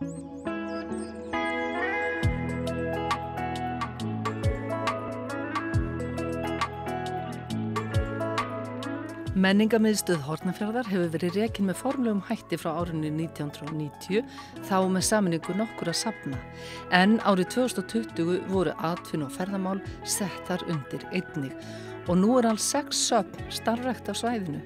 Menningarmiðstöð Hornafjarðar hefur verið rekin með formlegum hætti frá árinu 1990, þá með sameiningu nokkurra safna. En árið 2020 voru atvinnu og ferðamál settar undir einnig. Og nú alls 6 söfn starfrækt á svæðinu.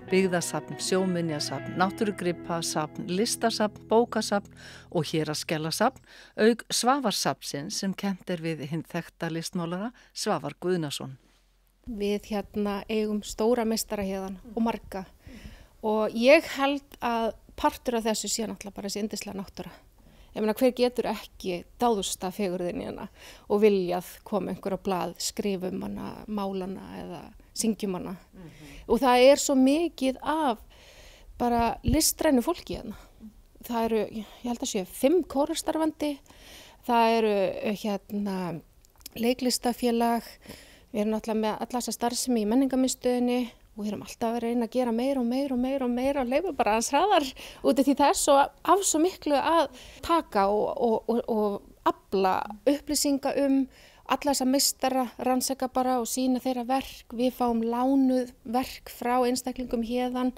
Byggðasafn, sjóminjasafn, náttúrugripasafn, listasafn, bókasafn og héraðskellasafn, auk Svavarsafnsins sem kennt við hinn þekkta listmálara Svavar Guðnason. Við eigum stóra meistara hérna og marga og ég held að partur af þessu sé náttúrulega bara þessi yndislega náttúra. Ég meina hver getur ekki dáðust af fegurðinni hérna og viljað koma einhver á blað, skrifum hana, málana eða syngjum hana. Og það er svo mikið af bara listrænu fólki hérna. Það eru, ég held að séu 5 kórastarfandi, það eru leiklistafélag. Við erum náttúrulega með alla þessa starfsemi í menningarmiðstöðinni og við erum alltaf að reyna að gera meira og leyfa bara aðeins hraðar út af því það svo af svo miklu að taka og afla upplýsinga alla þessa meistara, rannsaka bara og sýna þeirra verk. Við fáum lánuð verk frá einstaklingum héðan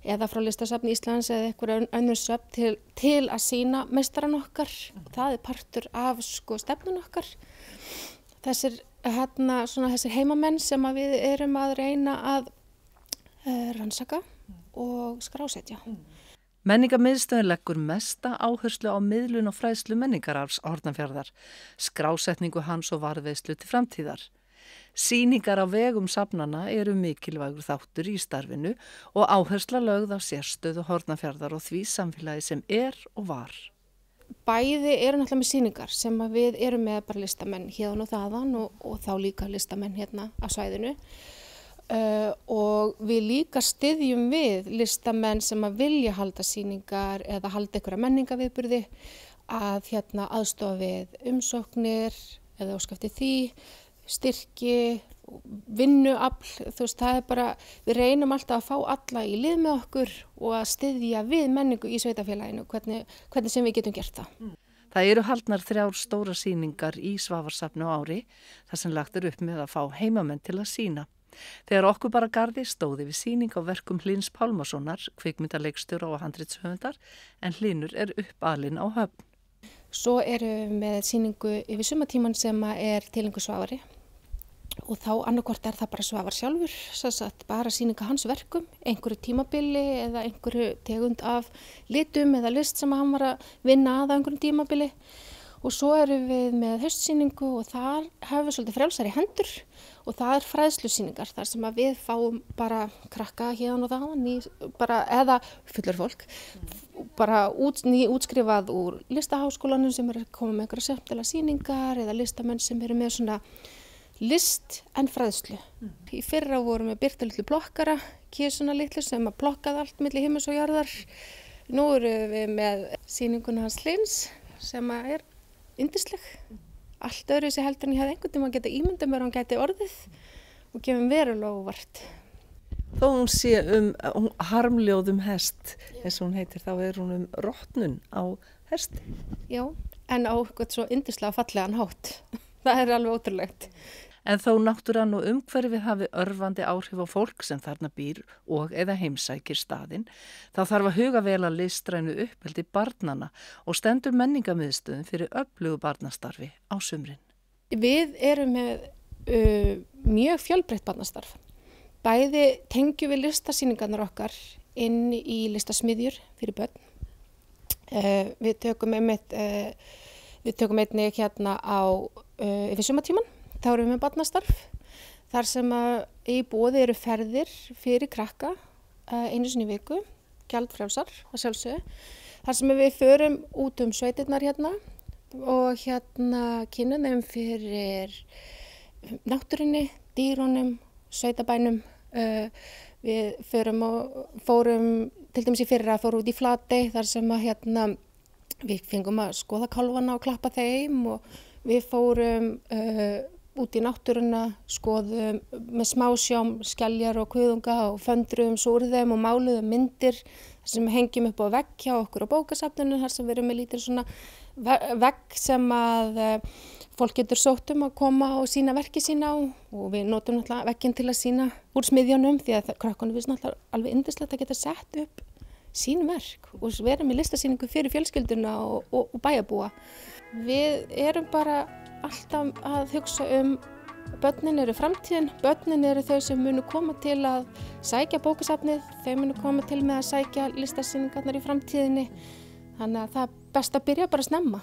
eða frá Listasafni Íslands eða einhverja önnur söfn til að sýna meistaran okkar. Það er partur af stefnun okkar. Þessir heimamenn sem við erum að reyna að rannsaka og skrásetja. Menningarmiðstöðin leggur mesta áherslu á miðlun og fræðslu menningararfs Hornafjarðar, skrásetningu hans og varðveislu til framtíðar. Sýningar á vegum safnanna eru mikilvægur þáttur í starfinu og áhersla lögð á sérstöðu Hornafjarðar og því samfélagi sem og var. Bæði eru náttúrulega með sýningar sem við erum með bara listamenn hérna og þaðan og þá líka listamenn hérna á svæðinu og við líka styðjum við listamenn sem vilja halda sýningar eða halda einhverja menningarviðburði að aðstofa við umsóknir eða óska eftir því, styrki, vinnuafl, það er bara, við reynum alltaf að fá alla í lið með okkur og að styðja við menningu í sveitarfélaginu, hvernig sem við getum gert það. Það eru haldnar 3 stóra sýningar í Svavarsafni á ári, þar sem lagt upp með að fá heimamenn til að sýna. Þegar okkur bara garði stóði við sýning á verkum Hlins Pálmasonar, kvikmyndaleikstjóra og handritshöfundar, en Hlynur uppalinn á Höfn. Svo erum við með sýningu yfir sumartíman sem tileinkuð Svavari. Og þá annarkvort það bara Svavar sjálfur, bara sýninga hans verkum, einhverju tímabili eða einhverju tegund af litum eða list sem hann var að vinna að einhverjum tímabili. Og svo erum við með haustsýningu og þar hefur við svolítið frjálsari hendur og það er fræðslusýningar þar sem við fáum bara krakka hérna og þaðan, eða fullur fólk, bara útskrifað úr listaháskólanum sem að koma með einhverja skemmtilega sýningar eða listamenn sem eru með svona list en fræðslu. Í fyrra vorum við birta litlu blokkara, kísuna litlu sem að plokkaði allt milli himins og jarðar. Nú erum við með sýninguna hans Hlins sem yndisleg. Allt öðru sem heldur en ég hefði einhvern tímann getað ímyndað mér hann gæti orðið og gefum verulega óvart. Þó hún sé harmljóðum hest, eins og hún heitir, þá hún rottnun á hesti. Já, en á eitthvað svo yndislega fallegan hátt. Það alveg ótrúlegt. En þó náttúran og umhverfið hafi örvandi áhrif á fólk sem þarna býr og eða heimsækir staðinn, þá þarf að huga vel að listrænu uppeldi barnanna og stendur menningarmiðstöðin fyrir öflugu barnastarfi á sumrin. Við erum með mjög fjölbreytt barnastarf. Bæði tengjum við listasýningarnar okkar inn í listasmiðjur fyrir börn. Við tökum einnig hérna yfir sumartíman. Þá erum við með barnastarf, þar sem í boði eru ferðir fyrir krakka einu sinni í viku, gjaldfrjálsar að sjálfsögðu, þar sem við förum út sveitirnar hérna og kynnum þeim fyrir náttúrunni, dýrunum, sveitabænum. Við fórum til dæmis í fyrra fórum út í Flatey þar sem við fengum að skoða kálfana og klappa þeim og við fórum út í náttúruna, skoðum með smásjám, skeljar og kuðunga og föndruðum svo úr þeim og máluðum myndir sem hengjum upp á vegg hjá okkur á bókasafninu þar sem við erum með lítið svona vegg sem að fólk getur sótt að koma og sýna verki sína á og við notum náttúrulega vegginn til að sýna úr smiðjunum því að krökkunum finnst náttúrulega alveg yndislegt að geta sett upp sín verk og vera með listasýningu fyrir fjölskylduna og bæjarbúa. Við erum bara alltaf að hugsa börnin eru framtíðin, börnin eru þau sem munu koma til að sækja bókasafnið, þau munu koma til með að sækja listasýningarnar í framtíðinni, þannig að það er best að byrja bara snemma.